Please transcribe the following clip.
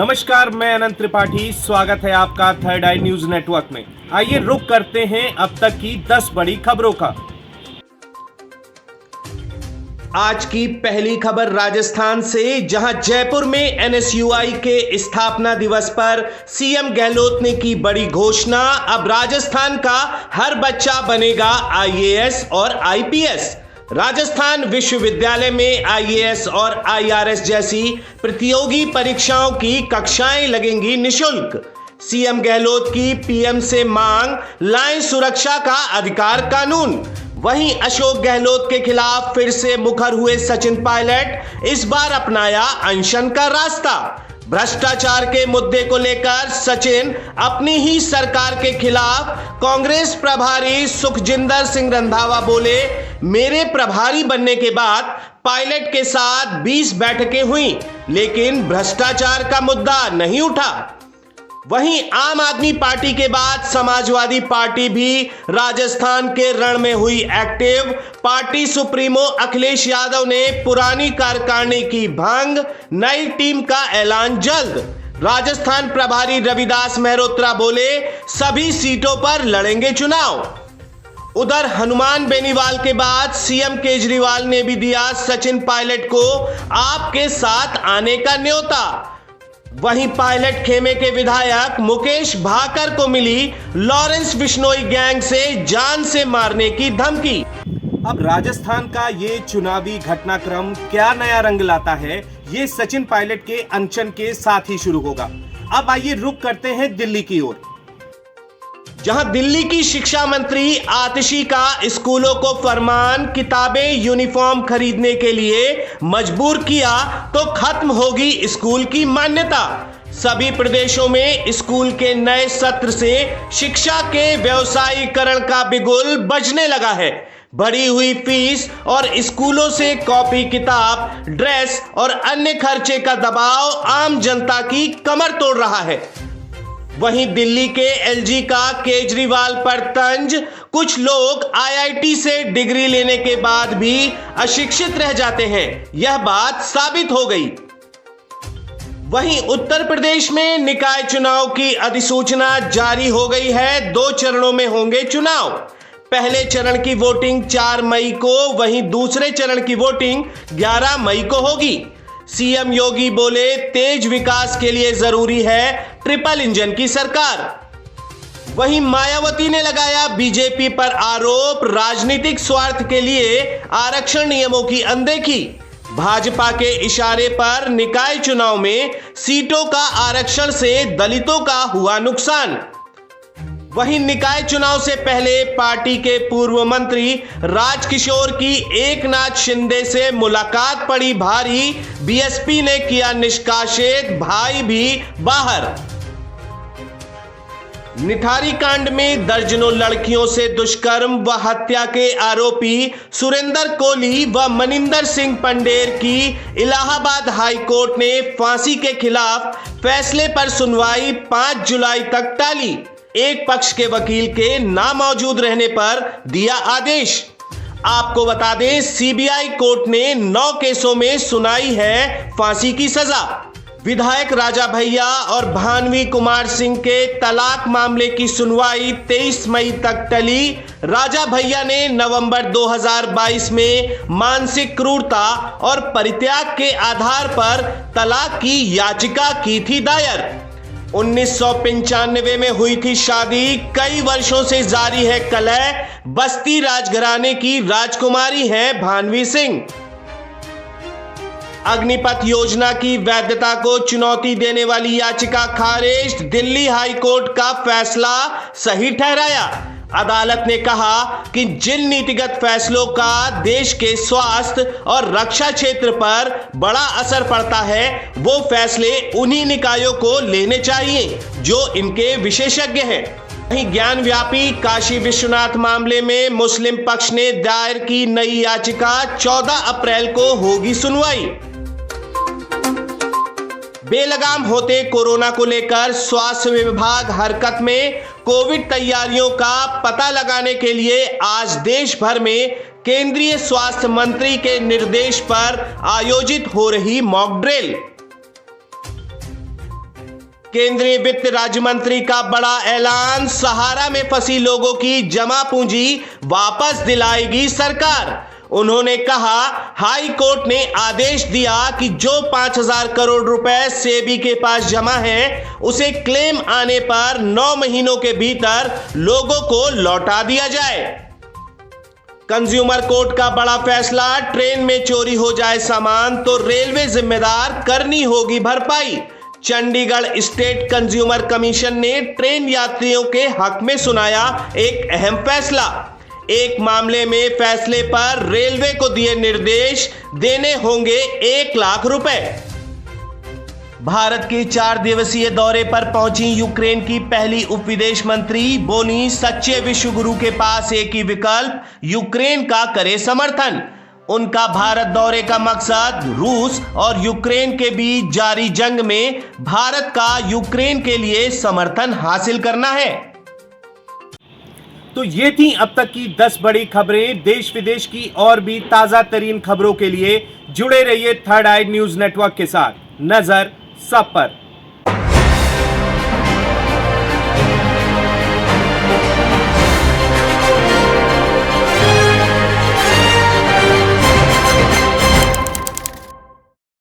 नमस्कार, मैं अनंत त्रिपाठी। स्वागत है आपका थर्ड आई न्यूज नेटवर्क में। आइए रुक करते हैं अब तक की 10 बड़ी खबरों का। आज की पहली खबर राजस्थान से, जहां जयपुर में एनएसयूआई के स्थापना दिवस पर सीएम गहलोत ने की बड़ी घोषणा। अब राजस्थान का हर बच्चा बनेगा आईएएस और आईपीएस। राजस्थान विश्वविद्यालय में आईएएस और आईआरएस जैसी प्रतियोगी परीक्षाओं की कक्षाएं लगेंगी निशुल्क। सीएम गहलोत की पीएम से मांग, लाएं सुरक्षा का अधिकार कानून। वहीं अशोक गहलोत के खिलाफ फिर से मुखर हुए सचिन पायलट, इस बार अपनाया अनशन का रास्ता। भ्रष्टाचार के मुद्दे को लेकर सचिन अपनी ही सरकार के खिलाफ। कांग्रेस प्रभारी सुखजिंदर सिंह रंधावा बोले, मेरे प्रभारी बनने के बाद पायलट के साथ 20 बैठकें हुई, लेकिन भ्रष्टाचार का मुद्दा नहीं उठा। वहीं आम आदमी पार्टी के बाद समाजवादी पार्टी भी राजस्थान के रण में हुई active. Party supremo Akhilesh Yadav ने पुरानी कार्यकारिणी की भंग, नई टीम का ऐलान जल्द। राजस्थान प्रभारी रविदास मेहरोत्रा बोले, सभी सीटों पर लड़ेंगे चुनाव। उधर हनुमान बेनीवाल के बाद सीएम केजरीवाल ने भी दिया सचिन पायलट को आपके साथ आने का न्योता। वहीं पायलट खेमे के विधायक मुकेश भाकर को मिली लॉरेंस बिश्नोई गैंग से जान से मारने की धमकी। अब राजस्थान का ये चुनावी घटनाक्रम क्या नया रंग लाता है, ये सचिन पायलट के अनशन के साथ ही शुरू होगा। अब आइए रुक करते हैं दिल्ली की ओर, जहां दिल्ली की शिक्षा मंत्री आतिशी का स्कूलों को फरमान, किताबें यूनिफॉर्म खरीदने के लिए मजबूर किया तो खत्म होगी स्कूल की मान्यता। सभी प्रदेशों में स्कूल के नए सत्र से शिक्षा के व्यवसायीकरण का बिगुल बजने लगा है। बढ़ी हुई फीस और स्कूलों से कॉपी किताब, ड्रेस और अन्य खर्चे का दबाव आम जनता की कमर तोड़ रहा है। वहीं दिल्ली के एलजी का केजरीवाल पर तंज, कुछ लोग आईआईटी से डिग्री लेने के बाद भी अशिक्षित रह जाते हैं, यह बात साबित हो गई। वहीं उत्तर प्रदेश में निकाय चुनाव की अधिसूचना जारी हो गई है। 2 चरणों में होंगे चुनाव। पहले चरण की वोटिंग 4 मई को, वहीं दूसरे चरण की वोटिंग 11 मई को होगी। सीएम योगी बोले, तेज विकास के लिए जरूरी है ट्रिपल इंजन की सरकार। वहीं मायावती ने लगाया बीजेपी पर आरोप, राजनीतिक स्वार्थ के लिए आरक्षण नियमों की अनदेखी। भाजपा के इशारे पर निकाय चुनाव में सीटों का आरक्षण से दलितों का हुआ नुकसान। वहीं निकाय चुनाव से पहले पार्टी के पूर्व मंत्री राजकिशोर की एकनाथ शिंदे से मुलाकात पड़ी भारी। बीएसपी ने किया निष्कासित, भाई भी बाहर। निठारी कांड में दर्जनों लड़कियों से दुष्कर्म व हत्या के आरोपी सुरेंद्र कोहली व मनिंदर सिंह पंडेर की इलाहाबाद हाई कोर्ट ने फांसी के खिलाफ फैसले पर सुनवाई 5 जुलाई तक टाली। एक पक्ष के वकील के ना मौजूद रहने पर दिया आदेश। आपको बता दें, सीबीआई कोर्ट ने 9 केसों में सुनाई है फांसी की सजा। विधायक राजा भैया और भानवी कुमार सिंह के तलाक मामले की सुनवाई 23 मई तक टली। राजा भैया ने नवंबर 2022 में मानसिक क्रूरता और परित्याग के आधार पर तलाक की याचिका की थी दायर। 1995 में हुई थी शादी, कई वर्षों से जारी है कलह। बस्ती राजघराने की राजकुमारी है भानवी सिंह। अग्निपथ योजना की वैधता को चुनौती देने वाली याचिका खारिज, दिल्ली हाई कोर्ट का फैसला सही ठहराया। अदालत ने कहा कि जिन नीतिगत फैसलों का देश के स्वास्थ्य और रक्षा क्षेत्र पर बड़ा असर पड़ता है, वो फैसले उन्हीं निकायों को लेने चाहिए जो इनके विशेषज्ञ हैं। वहीं ज्ञान व्यापी काशी विश्वनाथ मामले में मुस्लिम पक्ष ने दायर की नई याचिका, 14 अप्रैल को होगी सुनवाई। बेलगाम होते कोरोना को लेकर स्वास्थ्य विभाग हरकत में। कोविड तैयारियों का पता लगाने के लिए आज देश भर में केंद्रीय स्वास्थ्य मंत्री के निर्देश पर आयोजित हो रही मॉक ड्रिल। केंद्रीय वित्त राज्य मंत्री का बड़ा ऐलान, सहारा में फंसी लोगों की जमा पूंजी वापस दिलाएगी सरकार। उन्होंने कहा, हाई कोर्ट ने आदेश दिया कि जो 5,000 करोड़ रुपए सेबी के पास जमा है, उसे क्लेम आने पर 9 महीनों के भीतर लोगों को लौटा दिया जाए। कंज्यूमर कोर्ट का बड़ा फैसला, ट्रेन में चोरी हो जाए सामान तो रेलवे जिम्मेदार, करनी होगी भरपाई। चंडीगढ़ स्टेट कंज्यूमर कमीशन ने ट्रेन यात्रियों के हक में सुनाया एक अहम फैसला। एक मामले में फैसले पर रेलवे को दिए निर्देश, देने होंगे 1 लाख रुपए। भारत के 4 दिवसीय दौरे पर पहुंची यूक्रेन की पहली उप विदेश मंत्री बोली, सच्चे विश्वगुरु के पास एक ही विकल्प, यूक्रेन का करे समर्थन। उनका भारत दौरे का मकसद रूस और यूक्रेन के बीच जारी जंग में भारत का यूक्रेन के लिए समर्थन हासिल करना है। तो ये थी अब तक की 10 बड़ी खबरें। देश विदेश की और भी ताजा तरीन खबरों के लिए जुड़े रहिए थर्ड आई न्यूज नेटवर्क के साथ। नजर सब पर।